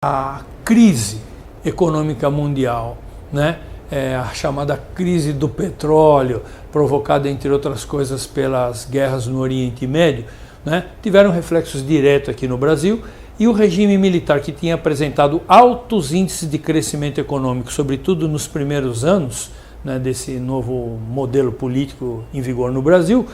A crise econômica mundial, né? A chamada crise do petróleo, provocada, entre outras coisas, pelas guerras no Oriente Médio, né? Tiveram reflexos diretos aqui no Brasil, e o regime militar, que tinha apresentado altos índices de crescimento econômico, sobretudo nos primeiros anos, né, desse novo modelo político em vigor no Brasil,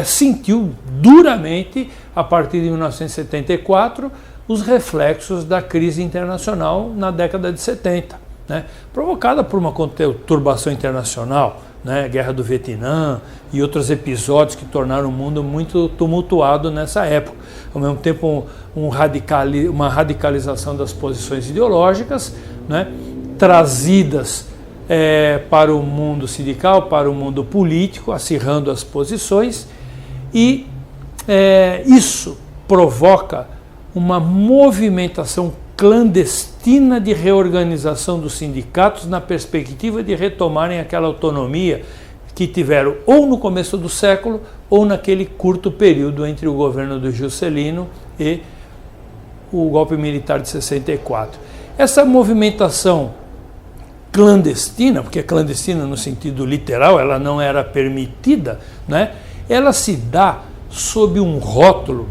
sentiu duramente, a partir de 1974, os reflexos da crise internacional na década de 70, né, provocada por uma conturbação internacional, né, Guerra do Vietnã e outros episódios que tornaram o mundo muito tumultuado nessa época. Ao mesmo tempo, uma radicalização das posições ideológicas, né, trazidas para o mundo sindical, para o mundo político, acirrando as posições, e isso provoca uma movimentação clandestina de reorganização dos sindicatos na perspectiva de retomarem aquela autonomia que tiveram ou no começo do século ou naquele curto período entre o governo do Juscelino e o golpe militar de 64. Essa movimentação clandestina, porque é clandestina no sentido literal, ela não era permitida, né? Ela se dá sob um rótulo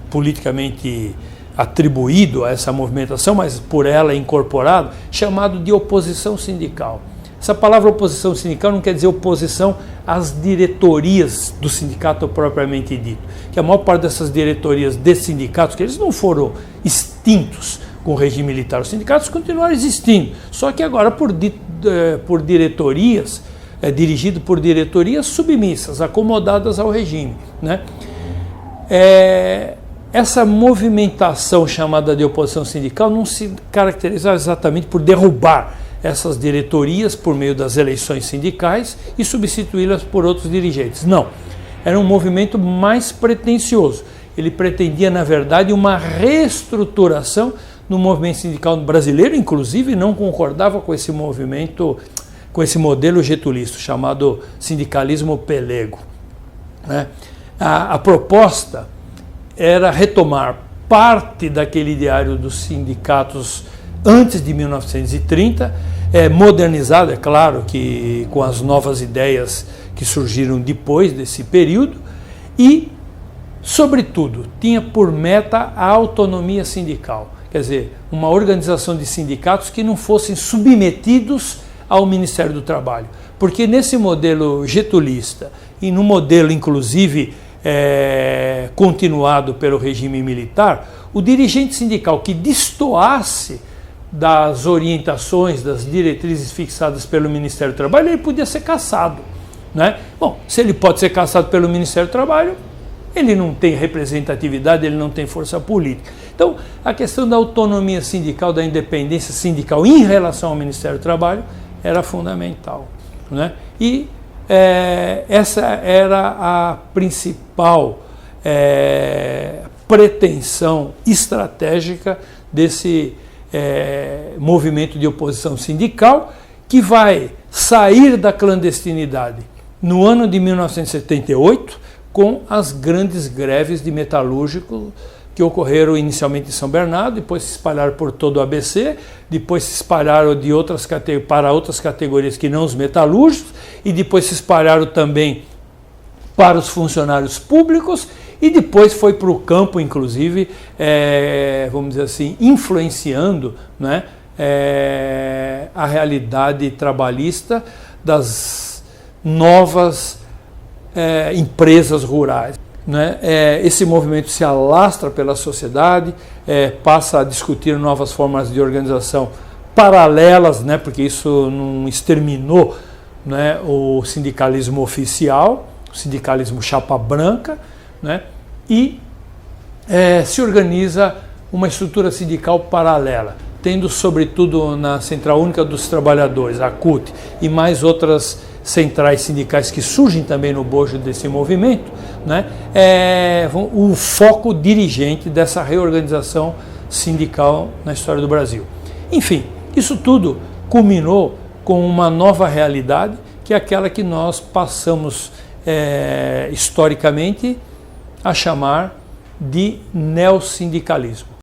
politicamente atribuído a essa movimentação, mas por ela incorporado, chamado de oposição sindical. Essa palavra oposição sindical não quer dizer oposição às diretorias do sindicato propriamente dito, que a maior parte dessas diretorias de sindicatos, que eles não foram extintos com o regime militar, os sindicatos continuaram existindo, só que agora por diretorias, dirigido por diretorias submissas, acomodadas ao regime, né? Essa movimentação chamada de oposição sindical não se caracterizava exatamente por derrubar essas diretorias por meio das eleições sindicais e substituí-las por outros dirigentes. Não, era um movimento mais pretensioso. Ele pretendia, na verdade, uma reestruturação no movimento sindical brasileiro, inclusive não concordava com esse movimento, com esse modelo getulista, chamado sindicalismo pelego, né? A proposta era retomar parte daquele ideário dos sindicatos antes de 1930, modernizado, é claro, que com as novas ideias que surgiram depois desse período, e, sobretudo, tinha por meta a autonomia sindical, quer dizer, uma organização de sindicatos que não fossem submetidos ao Ministério do Trabalho, porque nesse modelo getulista e no modelo, inclusive, continuado pelo regime militar, o dirigente sindical que destoasse das orientações, das diretrizes fixadas pelo Ministério do Trabalho, ele podia ser cassado, né? Bom, se ele pode ser cassado pelo Ministério do Trabalho, ele não tem representatividade, ele não tem força política. Então, a questão da autonomia sindical, da independência sindical em relação ao Ministério do Trabalho era fundamental, né? E essa era a principal pretensão estratégica desse movimento de oposição sindical, que vai sair da clandestinidade no ano de 1978 com as grandes greves de metalúrgicos que ocorreram inicialmente em São Bernardo, depois se espalharam por todo o ABC, depois se espalharam para outras categorias que não os metalúrgicos, e depois se espalharam também para os funcionários públicos, e depois foi para o campo, inclusive, vamos dizer assim, influenciando, né, a realidade trabalhista das novas empresas rurais, né? Esse movimento se alastra pela sociedade, passa a discutir novas formas de organização paralelas, né, porque isso não exterminou, né, o sindicalismo oficial, o sindicalismo chapa branca, né, e se organiza uma estrutura sindical paralela, tendo sobretudo na Central Única dos Trabalhadores, a CUT, e mais outras centrais sindicais que surgem também no bojo desse movimento, né, o foco dirigente dessa reorganização sindical na história do Brasil. Enfim, isso tudo culminou com uma nova realidade, que é aquela que nós passamos historicamente a chamar de neossindicalismo.